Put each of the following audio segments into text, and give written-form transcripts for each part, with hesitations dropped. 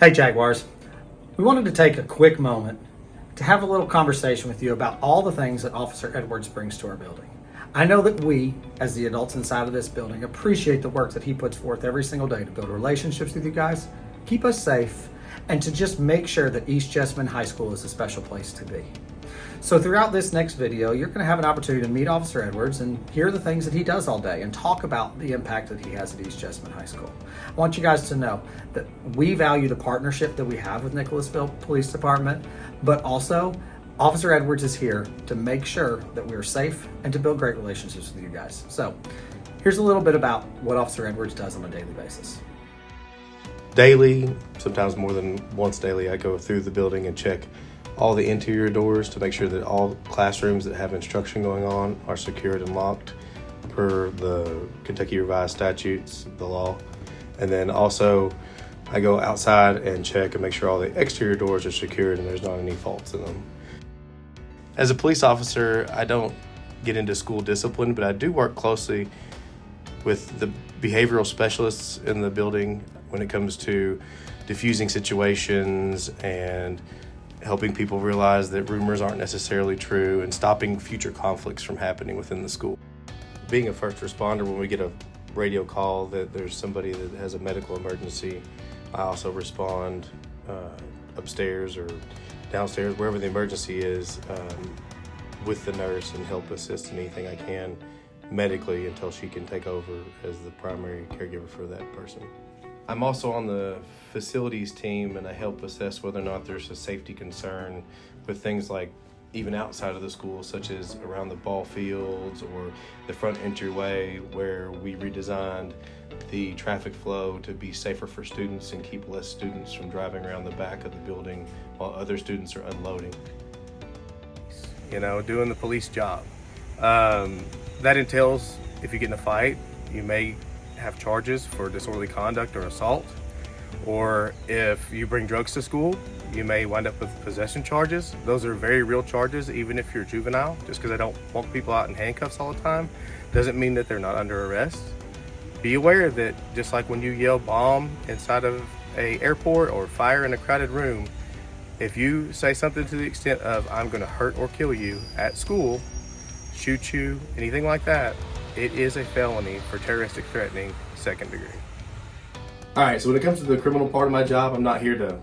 Hey Jaguars, we wanted to take a quick moment to have a little conversation with you about all the things that Officer Edwards brings to our building. I know that we, as the adults inside of this building, appreciate the work that he puts forth every single day to build relationships with you guys, keep us safe, and to just make sure that East Jessamine High School is a special place to be. So throughout this next video, you're going to have an opportunity to meet Officer Edwards and hear the things that he does all day and talk about the impact that he has at East Jessamine High School. I want you guys to know that we value the partnership that we have with Nicholasville Police Department, but also Officer Edwards is here to make sure that we are safe and to build great relationships with you guys. So here's a little bit about what Officer Edwards does on a daily basis. Daily, sometimes more than once daily, I go through the building and check all the interior doors to make sure that all classrooms that have instruction going on are secured and locked per the Kentucky Revised Statutes, the law. And then also I go outside and check and make sure all the exterior doors are secured and there's not any faults in them. As a police officer, I don't get into school discipline, but I do work closely with the behavioral specialists in the building when it comes to diffusing situations and helping people realize that rumors aren't necessarily true and stopping future conflicts from happening within the school. Being a first responder, when we get a radio call that there's somebody that has a medical emergency, I also respond upstairs or downstairs, wherever the emergency is, with the nurse and help assist in anything I can medically until she can take over as the primary caregiver for that person. I'm also on the facilities team, and I help assess whether or not there's a safety concern with things like even outside of the school, such as around the ball fields or the front entryway, where we redesigned the traffic flow to be safer for students and keep less students from driving around the back of the building while other students are unloading. Doing the police job. That entails, if you get in a fight, you may have charges for disorderly conduct or assault, or if you bring drugs to school, you may wind up with possession charges. Those are very real charges, even if you're juvenile. Just because I don't walk people out in handcuffs all the time doesn't mean that they're not under arrest. Be aware that just like when you yell bomb inside of an airport or fire in a crowded room, if you say something to the extent of "I'm going to hurt or kill you" at school, shoot you, anything like that, it is a felony for terroristic threatening, 2nd degree. All right, so when it comes to the criminal part of my job, I'm not here to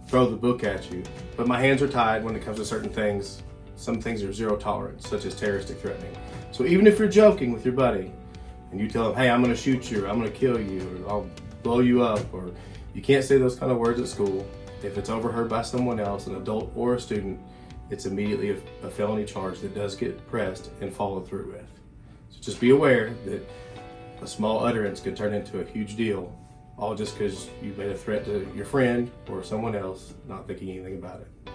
throw the book at you, but my hands are tied when it comes to certain things. Some things are zero tolerance, such as terroristic threatening. So even if you're joking with your buddy and you tell him, "Hey, I'm gonna shoot you," or "I'm gonna kill you," or "I'll blow you up," or you can't say those kind of words at school. If it's overheard by someone else, an adult or a student, it's immediately a felony charge that does get pressed and followed through with. So just be aware that a small utterance could turn into a huge deal, all just because you made a threat to your friend or someone else, not thinking anything about it.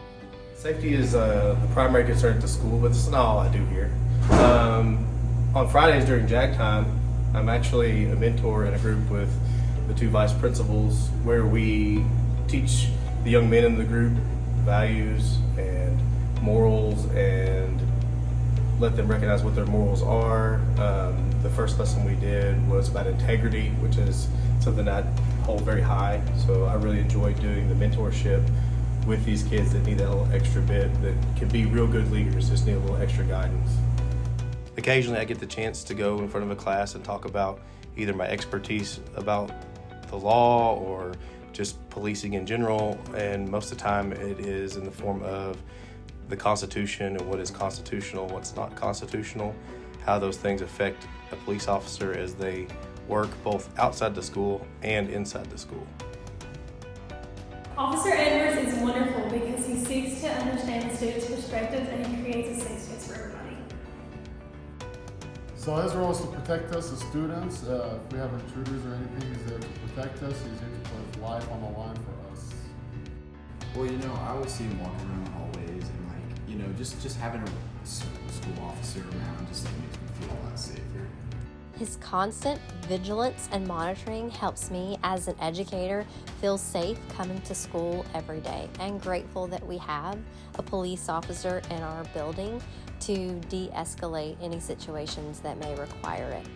Safety is the primary concern at the school, but it's not all I do here. On Fridays during JAG time, I'm actually a mentor in a group with the 2 vice principals where we teach the young men in the group values and morals and let them recognize what their morals are. The first lesson we did was about integrity, which is something I hold very high. So I really enjoy doing the mentorship with these kids that need that little extra bit, that can be real good leaders, just need a little extra guidance. Occasionally I get the chance to go in front of a class and talk about either my expertise about the law or just policing in general, and most of the time it is in the form of the Constitution and what is constitutional, what's not constitutional, how those things affect a police officer as they work both outside the school and inside the school. Officer Edwards is wonderful because he seeks to understand the students' perspectives and he creates a safe space for everybody. So his role is to protect us as students. If we have intruders or anything, he's there to protect us. He's here to put his life on the line for us. Well, I always see him walking around the hallways and just having a school officer around just makes me feel a lot safer. His constant vigilance and monitoring helps me as an educator feel safe coming to school every day, and grateful that we have a police officer in our building to de-escalate any situations that may require it.